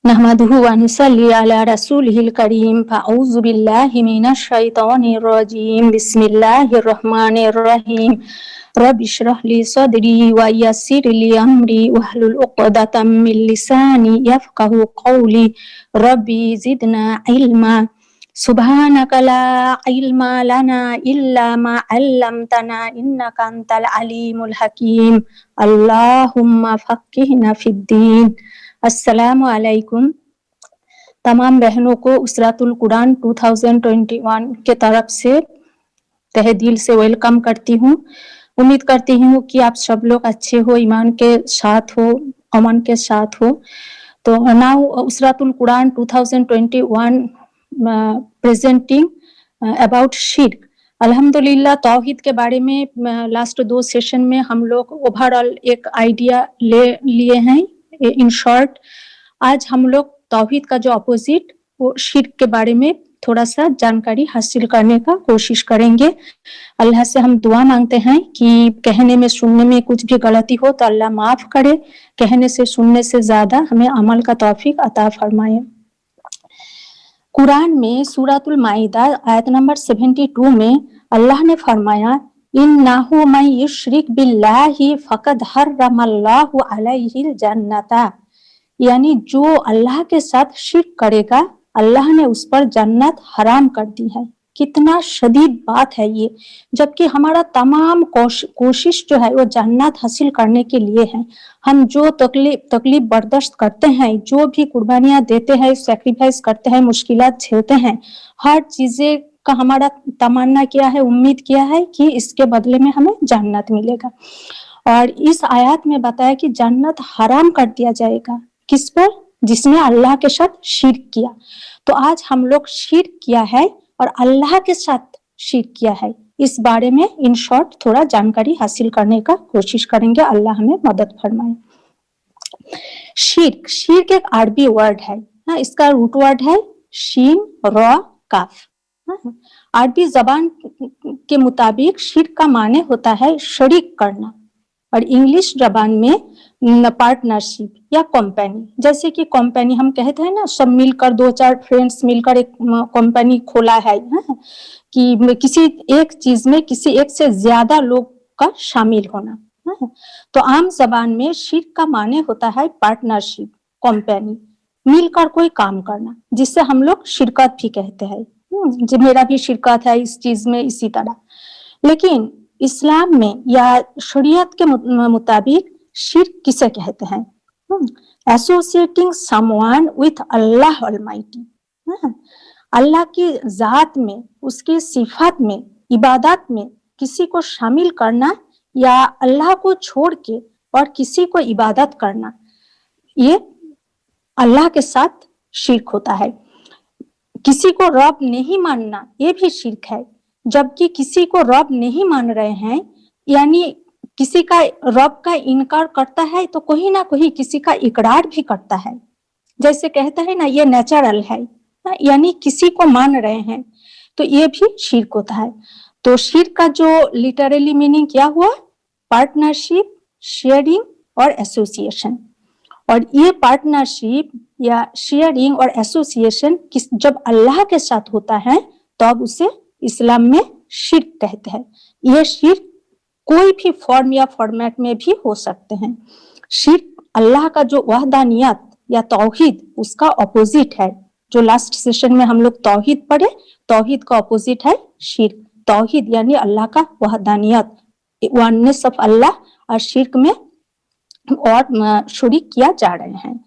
नहमदुहु व नुसल्ली अला रसूलिहिल करीम फ़अऊज़ु बिल्लाहि मिनश शैतानिर रजीम बिस्मिल्लाहिर रहमानिर रहीम रब्बि इश्रह ली सदरी व यस्सिर ली अमरी वहलुल उक़दतम मिन लिसानी यफ़क़हू क़ौली रब्बि ज़िदना इल्मा सुब्हानका ला इल्मा लना इल्ला मा अल्लमतना इन्नका अंतल अलीमुल हकीम अल्लाहुम्मा फ़क़्हिना फ़िद्दीन। अस्सलामु अलैकुम। तमाम बहनों को उसरातुल कुरान 2021 के तरफ से तहे दिल से वेलकम करती हूँ। उम्मीद करती हूँ कि आप सब लोग अच्छे हो, ईमान के साथ हो, अमन के साथ हो। तो नाउ उसरातुल कुरान 2021 प्रेजेंटिंग अबाउट शिर्क। अल्हम्दुलिल्लाह तौहीद के बारे में लास्ट 2 सेशन में हम लोग ओवरऑल एक आइडिया ले लिए हैं। इन शॉर्ट आज हम लोग तौहीद का जो अपोजिट वो शिर्क के बारे में थोड़ा सा जानकारी हासिल करने का कोशिश करेंगे। अल्लाह से हम दुआ मांगते हैं कि कहने में सुनने में कुछ भी गलती हो तो अल्लाह माफ करे, कहने से सुनने से ज्यादा हमें अमल का तौफीक अता फरमाए। कुरान में सूरतुल माइदा आयत नंबर 72 में अल्लाह ने फरमाया इन्नहु मन युश्रिक बिल्लाहि फक़द हर्रमल्लाहु अलैहिल जन्नता, यानी जो अल्लाह के साथ शिर्क करेगा अल्लाह ने उस पर जन्नत हराम कर दी है। कितना शदीद बात है ये, जबकि हमारा तमाम कोशिश जो है वो जन्नत हासिल करने के लिए है। हम जो तकलीफ बर्दाश्त करते हैं, जो भी कुर्बानियां देते हैं, सैक्रिफाइस करते हैं, मुश्किलात झेलते हैं, हर चीजें का हमारा तमन्ना क्या है, उम्मीद क्या है कि इसके बदले में हमें जन्नत मिलेगा। और इस आयत में बताया कि जन्नत हराम कर दिया जाएगा किस पर? जिसने अल्लाह के साथ शिर्क किया। तो आज हम लोग शिर्क किया है और अल्लाह के साथ शिर्क किया है, इस बारे में इन शॉर्ट थोड़ा जानकारी हासिल करने का कोशिश करेंगे। अल्लाह हमें मदद फरमाए। शिर्क एक अरबी वर्ड है, इसका रूट वर्ड है शीन र काफ। अरबी जबान के मुताबिक शिर्क का माने होता है शरीक करना, और इंग्लिश जबान में पार्टनरशिप या कंपनी। जैसे कि कंपनी हम कहते हैं ना, सब मिलकर 2-4 फ्रेंड्स मिलकर एक कंपनी खोला है, कि किसी एक चीज में किसी एक से ज्यादा लोग का शामिल होना। तो आम जबान में शिर्क का माने होता है पार्टनरशिप, कंपनी, मिलकर कोई काम करना, जिससे हम लोग शिरकत भी कहते हैं। जो मेरा भी शिरकत है इस चीज में, इसी तरह। लेकिन इस्लाम में या शरीयत के मुताबिक शिर्क किसे कहते हैं? Associating someone with Allah almighty, Allah की जात में, उसकी सिफात में, इबादत में किसी को शामिल करना, या अल्लाह को छोड़ के और किसी को इबादत करना, ये अल्लाह के साथ शिर्क होता है। किसी को रब नहीं मानना, ये भी शिर्क है। जबकि किसी को रब नहीं मान रहे हैं, यानी किसी का रब का इनकार करता है तो कोई ना कोई किसी का इकरार भी करता है। जैसे कहते हैं ना, ये नेचुरल है, यानी किसी को मान रहे हैं, तो ये भी शिर्क होता है। तो शिर्क का जो लिटरली मीनिंग क्या हुआ? पार्टनरशिप, शेयरिंग और एसोसिएशन। और ये पार्टनरशिप या शेयरिंग और एसोसिएशन जब अल्लाह के साथ होता है तब उसे इस्लाम में शिर्क कहते हैं। ये शिर्क कोई भी फॉर्म या फॉर्मेट में भी हो सकते हैं। शिर्क अल्लाह का जो वहदानियत या तौहीद, उसका अपोजिट है। जो लास्ट सेशन में हम लोग तौहीद पढ़े, तौहीद का अपोजिट है शिर्क। तौहीद यानी अल्लाह का वहदानियत, वननेस ऑफ अल्लाह, और शिर्क में और शरीक किया जा रहे हैं।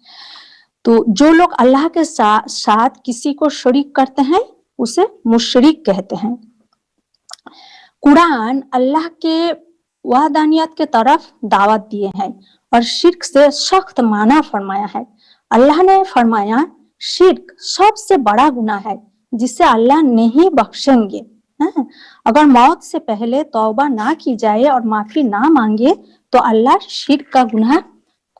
तो जो लोग अल्लाह के साथ किसी को शरीक करते हैं उसे मुशरिक कहते हैं। कुरान अल्लाह के वहदानियत के तरफ दावत दिए हैं और शिर्क से सख्त माना फरमाया है। अल्लाह ने फरमाया शिर्क सबसे बड़ा गुनाह है जिसे अल्लाह नहीं बख्शेंगे। अगर मौत से पहले तौबा ना की जाए और माफी ना मांगे तो अल्लाह शिर्क का गुनाह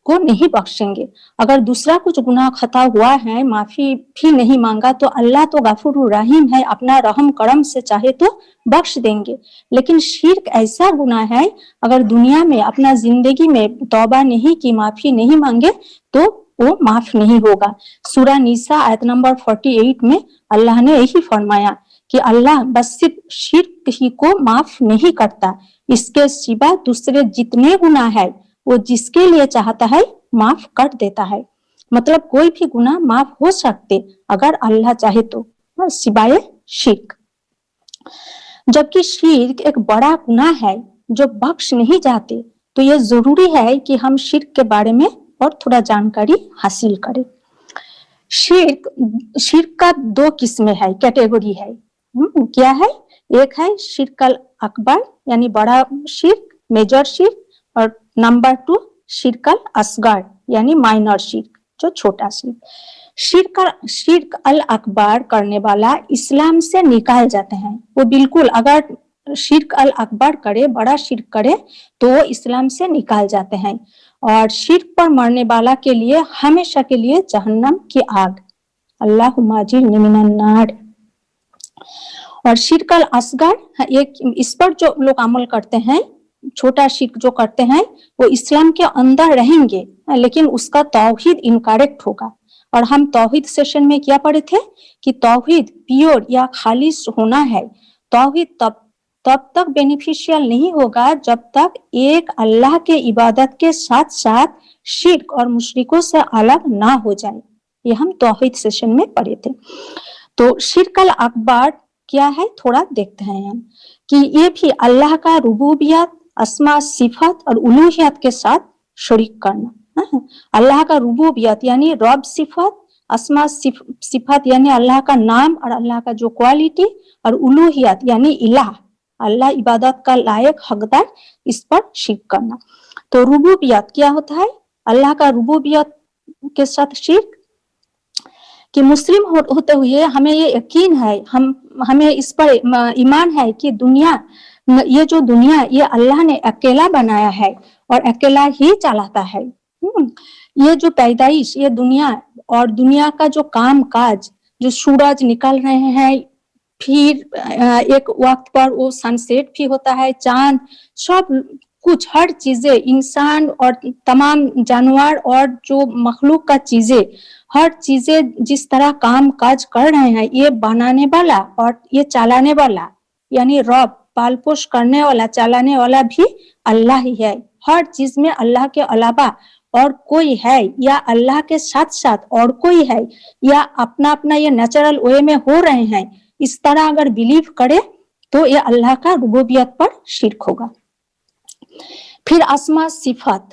को नहीं बख्शेंगे। अगर दूसरा कुछ गुनाह खता हुआ है, माफी भी नहीं मांगा, तो अल्लाह तो गफूर रहीम है, अपना रहम करम से चाहे तो बख्श देंगे। लेकिन शिर्क ऐसा गुनाह है, अगर दुनिया में अपना जिंदगी में तौबा नहीं की, माफी नहीं मांगे, तो वो माफ नहीं होगा। सूरा निसा आयत नंबर 48 में अल्लाह ने यही फरमाया कि अल्लाह बस सिर्फ शिर्क ही को माफ नहीं करता, इसके सिवा दूसरे जितने गुनाह है वो जिसके लिए चाहता है माफ कर देता है। मतलब कोई भी गुनाह माफ हो सकते अगर अल्लाह चाहे तो, सिवाय शिर्क। जबकि शिर्क एक बड़ा गुनाह है जो बख्श नहीं जाते, तो ये जरूरी है कि हम शिर्क के बारे में और थोड़ा जानकारी हासिल करें। शिर्क का दो किस्में है, कैटेगरी है। क्या है? एक है शिर्क अल अकबर यानी बड़ा शिर्क, मेजर शिर्क, और नंबर 2 शिर्क अल असगर यानी माइनर शिर्क, जो छोटा शिर्क। शिर्क अल अकबर करने वाला इस्लाम से निकाल जाते हैं। वो बिल्कुल अगर शिर्क अल अकबर करे, बड़ा शिर्क करे, तो वो इस्लाम से निकाल जाते हैं। और शिर्क पर मरने वाला के लिए हमेशा के लिए जहन्नम की आग, अल्लाहुम्मा अजिरनी मिनन नार। और शिर्क अल असगर, एक इस पर जो लोग अमल करते हैं, छोटा शिर्क जो करते हैं, वो इस्लाम के अंदर रहेंगे लेकिन उसका तौहीद इनकरेक्ट होगा। और हम तौहीद सेशन में क्या पढ़े थे कि तौहीद प्योर या खालिस होना है। तौहीद तब तक बेनिफिशियल नहीं होगा जब तक एक अल्लाह के इबादत के साथ साथ शिर्क और मुशरिकों से अलग ना हो जाए। ये हम तौहीद सेशन में पढ़े थे। तो शिर्क अल अकबर क्या है थोड़ा देखते हैं हम, कि ये भी अल्लाह का रुबूबियत, अस्मा सिफत और उलूहियत के साथ शरीक करना। अल्लाह का रुबूबियत यानी रब सिफत, अस्मा सिफत यानी अल्लाह का नाम और अल्लाह का जो क्वालिटी, और उलूहियत यानी इलाह, अल्लाह इबादत का लायक हकदार, इस पर शिर्क करना। तो रुबूबियत क्या होता है? अल्लाह का रुबूबियत के साथ शिर्क, कि मुस्लिम होते हुए हमें ये यकीन है, हमें इस पर ईमान है कि ये जो दुनिया ये अल्लाह ने अकेला बनाया है और अकेला ही चलाता है। ये जो पैदाइश, ये दुनिया और दुनिया का जो काम काज, जो सूरज निकल रहे हैं, फिर एक वक्त पर वो सनसेट भी होता है, चांद, सब कुछ, हर चीजें, इंसान और तमाम जानवर और जो मखलूक का चीजें, हर चीजें जिस तरह काम काज कर रहे हैं, ये बनाने वाला और ये चलाने वाला यानी रब, पाल पोष करने वाला, चलाने वाला भी अल्लाह ही है। हर चीज में अल्लाह के अलावा और कोई है या अल्लाह के साथ साथ और कोई है या अपना अपना ये नेचुरल वे में हो रहे हैं, इस तरह अगर बिलीव करे तो ये अल्लाह का रुबूबियत पर शिर्क होगा। फिर अस्मा सिफत,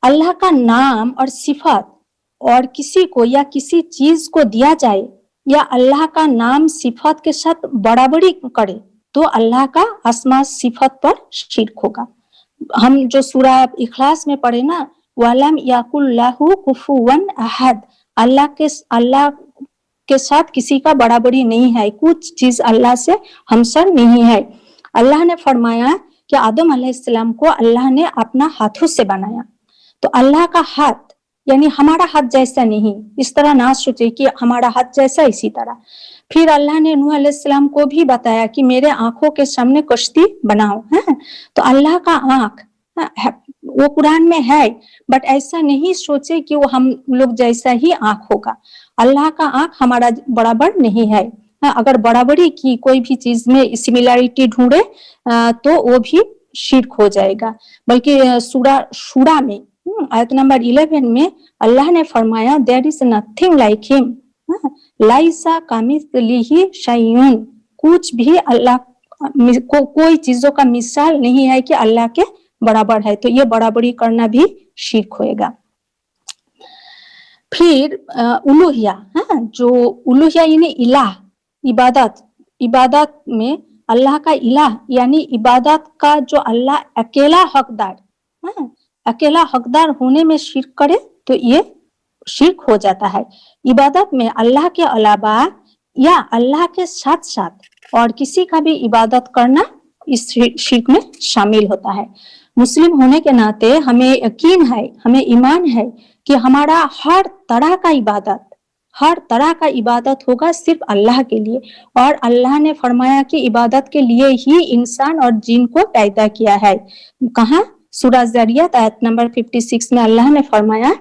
अल्लाह का नाम और सिफत और किसी को या किसी चीज को दिया जाए या अल्लाह का नाम सिफत के साथ बराबरी करे तो अल्लाह का अस्मा सिफत पर शिर्क होगा। हम जो सूरा इखलास में पढ़े ना, वलम यकुल्लाहु कुफुवन अहद, अल्लाह के साथ किसी का बराबरी नहीं है, कुछ चीज अल्लाह से हमसर नहीं है। अल्लाह ने फरमाया कि आदम अलैहिस्सलाम को अल्लाह ने अपना हाथों से बनाया, तो अल्लाह का हाथ यानी हमारा हाथ जैसा नहीं, इस तरह ना सोचे कि हमारा हाथ जैसा इसी तरह। फिर अल्लाह ने नूह अलैहिस्सलाम को भी बताया कि मेरे आंखों के सामने कश्ती बनाओ, है तो अल्लाह का आंख वो कुरान में है, बट ऐसा नहीं सोचे कि वो हम लोग जैसा ही आंख होगा। अल्लाह का आंख हमारा बराबर नहीं है। अगर बराबरी की कोई भी चीज में सिमिलरिटी ढूंढे तो वो भी शिर्क हो जाएगा। बल्कि सूरा शूरा में आयत नंबर 11 में अल्लाह ने फरमाया there is nothing like him, लाइसा कामिसलिही शैउन, कुछ भी अल्लाह कोई चीजों का मिसाल नहीं है कि अल्लाह के बराबर है, तो ये बराबरी करना भी शिर्क होएगा। फिर उलूहिया, जो उलूहिया यानी इलाह, इबादत में अल्लाह का इलाह यानी इबादत का जो अल्लाह अकेला हकदार होने में शिर्क करे तो ये शिर्क हो जाता है। इबादत में अल्लाह के अलावा या अल्लाह के साथ साथ और किसी का भी इबादत करना इस शिर्क में शामिल होता है। मुस्लिम होने के नाते हमें यकीन है, हमें ईमान है कि हमारा हर तरह का इबादत होगा सिर्फ अल्लाह के लिए, और अल्लाह ने फरमाया कि इबादत के लिए ही इंसान और जिन को पैदा किया है। कहाँ? सूरा ज़रियत आयत नंबर 56 में अल्लाह ने फरमाया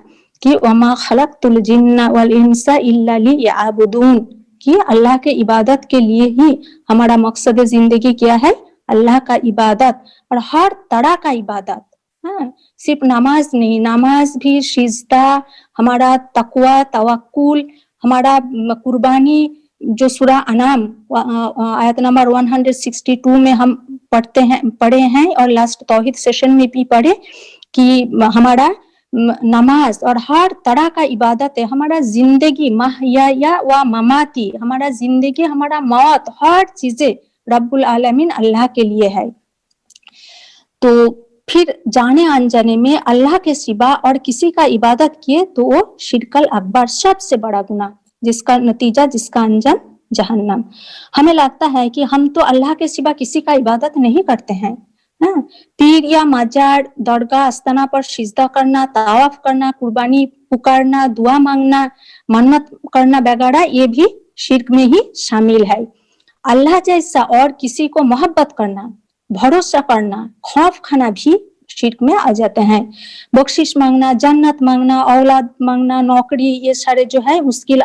कि वमा खलक़तुल जिन्ना वल इंसा इल्ला लियअबुदून, कि अल्लाह के इबादत के लिए ही हमारा मकसद जिंदगी क्या है, अल्लाह का इबादत, और हर तरह का इबादत। हाँ, सिर्फ नमाज नहीं, नमाज भी, सिजदा, हमारा तकवा, तवक्कुल, हमारा कुर्बानी, जो सूरा अनाम आयत नंबर 162 में हम पढ़े हैं और लास्ट तौहीद सेशन में भी पढ़े कि हमारा नमाज और हर तरह का इबादत है, हमारा जिंदगी महया व ममाती, हमारा जिंदगी, हमारा मौत, हर चीजें रब्बुल आलमीन अल्लाह के लिए है। तो फिर जाने अनजाने में अल्लाह के सिवा और किसी का इबादत किए तो वो शिरकल अकबर, सबसे बड़ा गुनाह, जिसका नतीजा, जिसका अंजाम जहन्नम। हमें लगता है कि हम तो अल्लाह के सिवा किसी का इबादत नहीं करते हैं, पीर या मजार, दरगाह, आस्थाना पर सिजदा करना, तवाफ करना, कुर्बानी पुकारना, दुआ मांगना, मन्नत करना वगैरह, ये भी शिर्क में ही शामिल है। अल्लाह जैसा और किसी को मोहब्बत करना, भरोसा करना, खौफ खाना भी शिर्क में आ जाते हैं। बख्शिश मांगना, जन्नत मांगना, औलाद मांगना, नौकरी, ये सारे जो है मुश्किल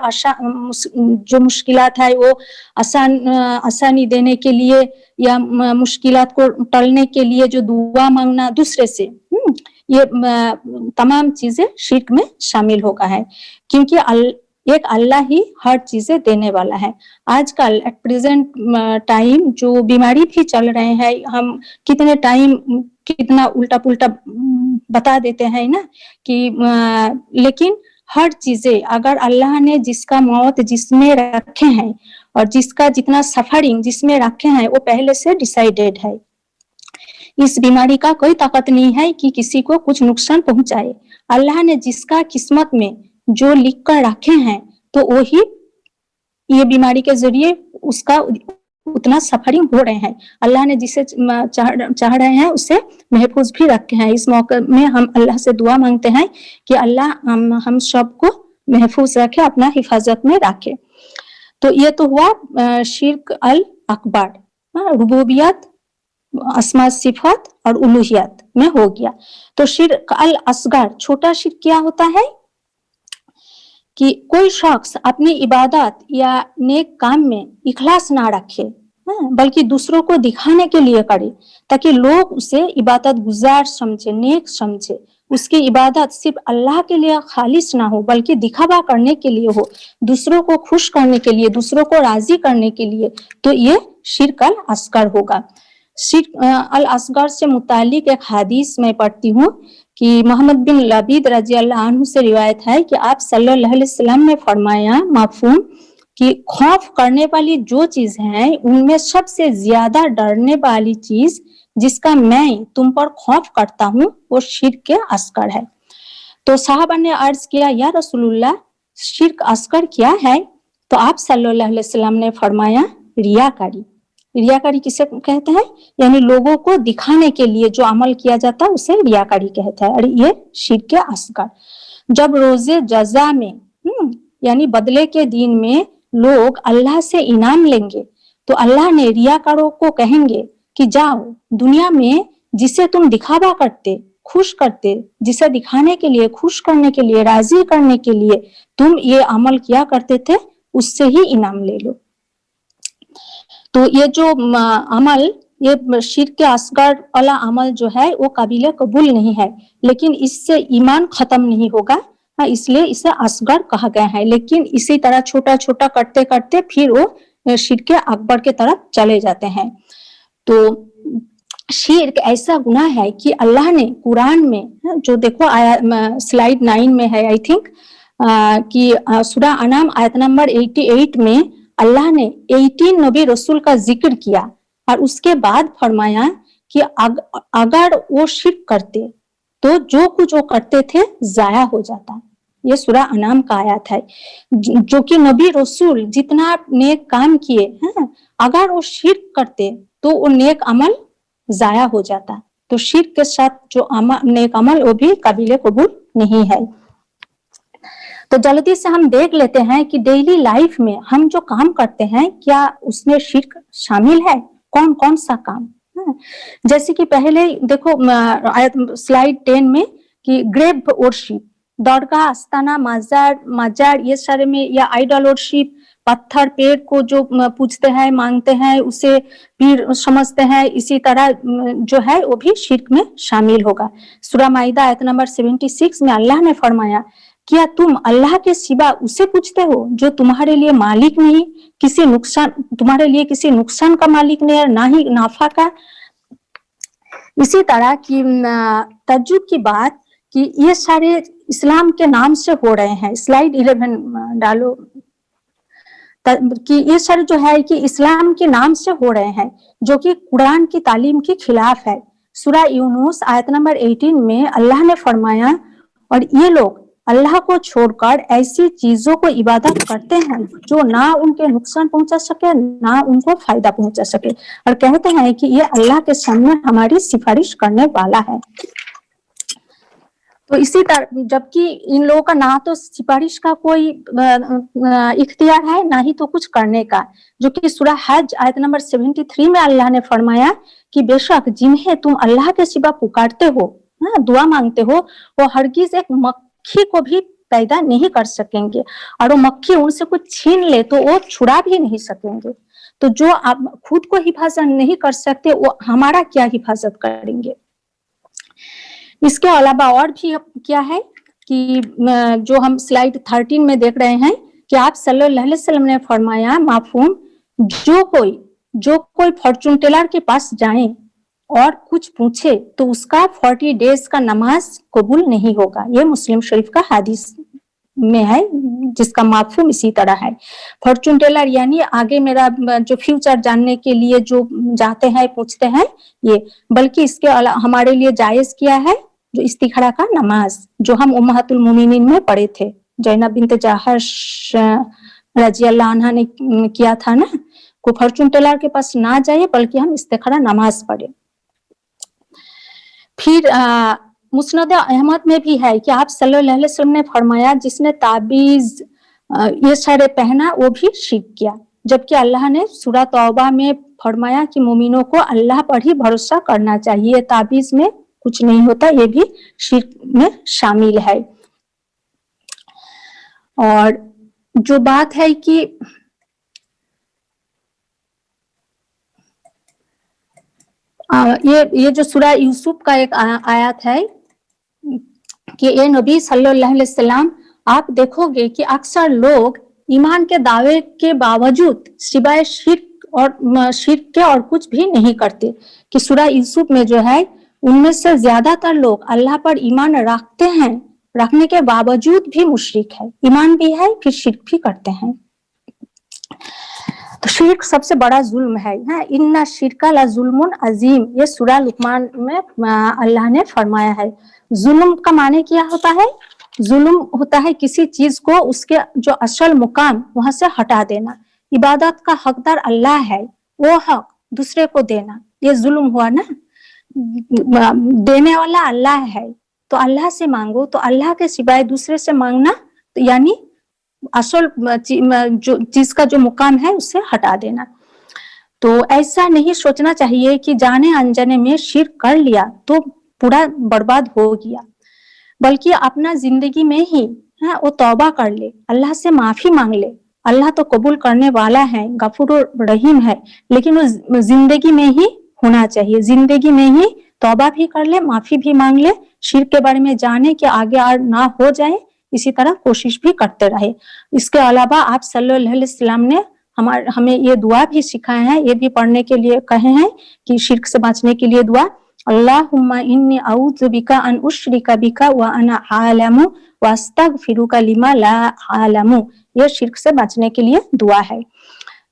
जो मुश्किलात है वो आसानी देने के लिए या मुश्किलात को टलने के लिए जो दुआ मांगना दूसरे से, ये तमाम चीजें शिर्क में शामिल होगा है, क्योंकि एक अल्लाह ही हर चीजें देने वाला है। आजकल एट प्रेजेंट टाइम जो बीमारी भी चल रहे हैं, हम कितने टाइम कितना उल्टा पुल्टा बता देते हैं ना कि लेकिन हर चीजें अगर अल्लाह ने जिसका मौत जिसमें रखे हैं और जिसका जितना सफरिंग जिसमें रखे हैं वो पहले से डिसाइडेड है। इस बीमारी का कोई ताकत नहीं है कि किसी को कुछ नुकसान पहुंचाए। अल्लाह ने जिसका किस्मत में जो लिख कर रखे हैं तो वही ये बीमारी के जरिए उसका उतना सफरिंग हो रहे हैं। अल्लाह ने जिसे चाह रहे हैं उसे महफूज भी रखे हैं। इस मौके में हम अल्लाह से दुआ मांगते हैं कि अल्लाह हम सबको महफूज रखे, अपना हिफाजत में रखे। तो ये तो हुआ शिर्क अल अकबर, रुबूबियत, अस्मा सिफात और उलूहियत में हो गया। तो शिर्क अल असगर, छोटा शिर्क क्या होता है कि कोई शख्स अपनी इबादत या नेक काम में इखलास ना रखे, बल्कि दूसरों को दिखाने के लिए करे ताकि लोग उसे इबादत गुजार समझे, नेक समझे। उसकी इबादत सिर्फ अल्लाह के लिए खालिस ना हो बल्कि दिखावा करने के लिए हो, दूसरों को खुश करने के लिए, दूसरों को राजी करने के लिए, तो ये शिर्क अल असगर होगा। शिर्क अल असगर से मुतालिक एक हदीस में पढ़ती हूँ कि मोहम्मद बिन लबीद रजी अल्लाह अन्हु से रिवायत है कि आप सल्लल्लाहु अलैहि वसल्लम ने फरमाया, माफूम, कि खौफ करने वाली जो चीज है उनमें सबसे ज्यादा डरने वाली चीज जिसका मैं तुम पर खौफ करता हूँ वो शिर्क के असगर है। तो साहबा ने अर्ज किया, या रसूलुल्लाह, शिर्क असगर क्या है? तो आप सल्लल्लाहु अलैहि वसल्लम ने फरमाया, रियाकारी। रियाकारी किसे कहते हैं? यानी लोगों को दिखाने के लिए जो अमल किया जाता है उसे रियाकारी कहता है, और ये शिर्क के असगर। जब रोजे जजा में यानी बदले के दिन में लोग अल्लाह से इनाम लेंगे तो अल्लाह ने रियाकारों को कहेंगे कि जाओ, दुनिया में जिसे तुम दिखावा करते, खुश करते, जिसे दिखाने के लिए, खुश करने के लिए, राजी करने के लिए तुम ये अमल किया करते थे, उससे ही इनाम ले लो। तो ये जो अमल, ये शिर्क के असगर वाला अमल जो है वो काबिल कबूल नहीं है, लेकिन इससे ईमान खत्म नहीं होगा, इसलिए इसे असगर कहा गया है। लेकिन इसी तरह छोटा छोटा करते करते फिर वो शिर्क के अकबर के तरफ चले जाते हैं। तो शिर्क ऐसा गुनाह है कि अल्लाह ने कुरान में, जो देखो आया स्लाइड 9 में है आई थिंक, कि सूरा अनाम आयत नंबर 88 में अल्लाह ने 18 नबी रसूल का जिक्र किया और उसके बाद फरमाया कि अगर वो शिर्क करते तो जो कुछ वो करते थे जाया हो जाता। ये सूरा अनाम का आयत है, जो कि नबी रसूल जितना नेक काम किए हैं, अगर वो शिर्क करते तो वो नेक अमल जाया हो जाता। तो शिर्क के साथ जो नेक अमल वो भी काबिल कबूल नहीं है। तो जल्दी से हम देख लेते हैं कि डेली लाइफ में हम जो काम करते हैं क्या उसमें शिर्क शामिल है, कौन कौन सा काम। जैसे कि पहले देखो स्लाइड 10 में कि ग्रेव वर्शिप, दरगाह, आस्ताना, मजार ये सारे में, या आइडल वर्शिप, पत्थर पेड़ को जो पूजते हैं, मांगते हैं, उसे पीर समझते हैं, इसी तरह जो है वो भी शिर्क में शामिल होगा। सूरह माइदा आयत नंबर 76 में अल्लाह ने फरमाया, क्या तुम अल्लाह के सिवा उसे पूछते हो जो तुम्हारे लिए मालिक नहीं, किसी नुकसान, तुम्हारे लिए किसी नुकसान का मालिक नहीं है, ना ही नाफा का। इसी तरह की तज्जुब की बात कि ये सारे इस्लाम के नाम से हो रहे हैं। स्लाइड 11 डालो कि ये सारे जो है कि इस्लाम के नाम से हो रहे हैं, जो कि कुरान की तालीम के खिलाफ है। सूरह यूनुस आयत नंबर 18 में अल्लाह ने फरमाया, और ये लोग अल्लाह को छोड़कर ऐसी चीजों को इबादत करते हैं जो ना उनके नुकसान पहुंचा सके, ना उनको फायदा पहुंचा सके, और कहते हैं कि ये अल्लाह के सामने हमारी सिफारिश करने वाला है। तो इसी तरह, जबकि इन लोगों का ना तो सिफारिश का कोई इख्तियार है, ना ही तो कुछ करने का, जो कि सूरह हज आयत नंबर 73 में अल्लाह ने फरमाया कि बेशक जिन्हें तुम अल्लाह के सिवा पुकारते हो, दुआ मांगते हो, वो हरगिज एक मक्खी को भी पैदा नहीं कर सकेंगे, और वो मक्खी उनसे कुछ छीन ले तो वो छुड़ा भी नहीं सकेंगे। तो जो आप खुद को हिफाजत नहीं कर सकते, वो हमारा क्या हिफाजत करेंगे। इसके अलावा और भी क्या है कि जो हम स्लाइड 13 में देख रहे हैं कि आप सल्लल्लाहु अलैहि वसल्लम ने फरमाया, माफूम, जो कोई फॉर्चून टेलर के पास जाए और कुछ पूछे तो उसका 40 डेज का नमाज कबूल नहीं होगा। ये मुस्लिम शरीफ का हदीस में है, जिसका माफूम इसी तरह है। फॉर्चून टेलर यानी आगे मेरा जो फ्यूचर जानने के लिए जो जाते हैं, पूछते हैं, ये, बल्कि इसके हमारे लिए जायज किया है जो इस्तिखारा का नमाज, जो हम उम्महातुल मोमिनीन में पढ़े थे, ज़ैनब बिन्त जहश रजी अल्लाह अन्हा ने किया था ना, को फॉर्चून टेलर के पास ना जाए बल्कि हम इस्तिखारा नमाज पढ़े। फिर मुस्नद अहमद में भी है कि आप सल्लल्लाहु अलैहि वसल्लम ने फरमाया, जिसने ताबीज ये सारे पहना वो भी शिर्क किया, जबकि अल्लाह ने सूरह तौबा में फरमाया कि मोमिनों को अल्लाह पर ही भरोसा करना चाहिए, ताबीज में कुछ नहीं होता, ये भी शिर्क में शामिल है। और जो बात है कि ये जो सूरह यूसुफ का एक आयत है कि ए नबी सल्लल्लाहु अलैहि वसल्लम, आप देखोगे कि अक्सर लोग ईमान के दावे के बावजूद सिवाय शिर्क के और कुछ भी नहीं करते, कि सूरह यूसुफ में जो है उनमें से ज्यादातर लोग अल्लाह पर ईमान रखते हैं, रखने के बावजूद भी मुशरिक है, ईमान भी है फिर शिर्क भी करते हैं। तो शिर्क सबसे बड़ा जुल्म है। इन्ना शिरका ला जुल्मुन अजीम, ये सूरह लुकमान में अल्लाह ने फरमाया है। जुल्म का माने क्या होता है? जुल्म होता है किसी चीज को उसके जो असल मुकाम वहां से हटा देना। इबादत का हकदार अल्लाह है, वो हक दूसरे को देना, ये जुल्म हुआ ना। देने वाला अल्लाह है तो अल्लाह से मांगो, तो अल्लाह के सिवाय दूसरे से मांगना तो यानी असल जो चीज का जो मुकाम है उससे हटा देना। तो ऐसा नहीं सोचना चाहिए कि जाने अनजाने में शिर्क कर लिया तो पूरा बर्बाद हो गया, बल्कि अपना जिंदगी में ही वो तौबा कर ले, अल्लाह से माफी मांग ले। अल्लाह तो कबूल करने वाला है, गफूर रहीम है, लेकिन वो जिंदगी में ही होना चाहिए, जिंदगी में ही तौबा भी कर ले, माफी भी मांग ले, शिर्क के बारे में जाने कि आगे और ना हो जाए, इसी तरह कोशिश भी करते रहे। इसके अलावा आप सल्लल्लाहु अलैहि वसल्लम ने हमें ये दुआ भी सिखाए हैं, ये भी पढ़ने के लिए कहे हैं कि शिर्क से बचने के लिए दुआ, अल्लाहुम्मा इन्नी अऊज़ु बिका अन उश्रिका बिका व अना आलमु व अस्तगफिरुका लिमा ला आलमु, ये शिर्क से बचने के लिए दुआ है।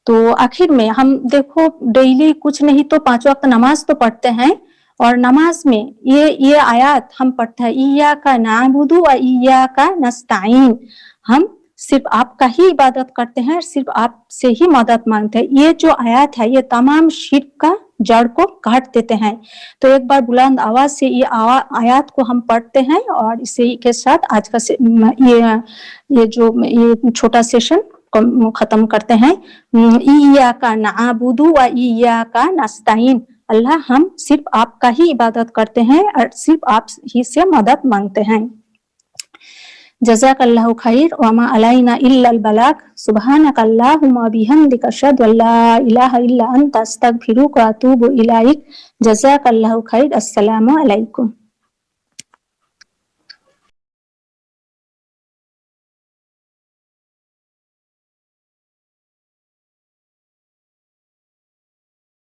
तो आखिर में हम देखो डेली कुछ नहीं तो 5 वक्त नमाज तो पढ़ते हैं, और नमाज में ये आयत हम पढ़ते हैं, इय्याका नअबुदु व इय्याका नस्तईन, हम सिर्फ आपका ही इबादत करते हैं, सिर्फ आपसे ही मदद मांगते हैं। ये जो आयत है ये तमाम शिर्क का जड़ को काट देते हैं। तो एक बार बुलंद आवाज से ये आयत को हम पढ़ते हैं और इसी के साथ आज का ये छोटा सेशन खत्म करते हैं। इय्याका नअबुदु व इय्याका नस्तईन, अल्लाह हम सिर्फ आपका ही इबादत करते हैं और सिर्फ आप ही से मदद मांगते हैं। جزاک اللہ خیر وما علینا الا البلاغ سبحانک اللہم وبحمدک اشہد ان لا الہ الا انت استغفرک واتوب الیک جزاک اللہ خیر السلام علیکم.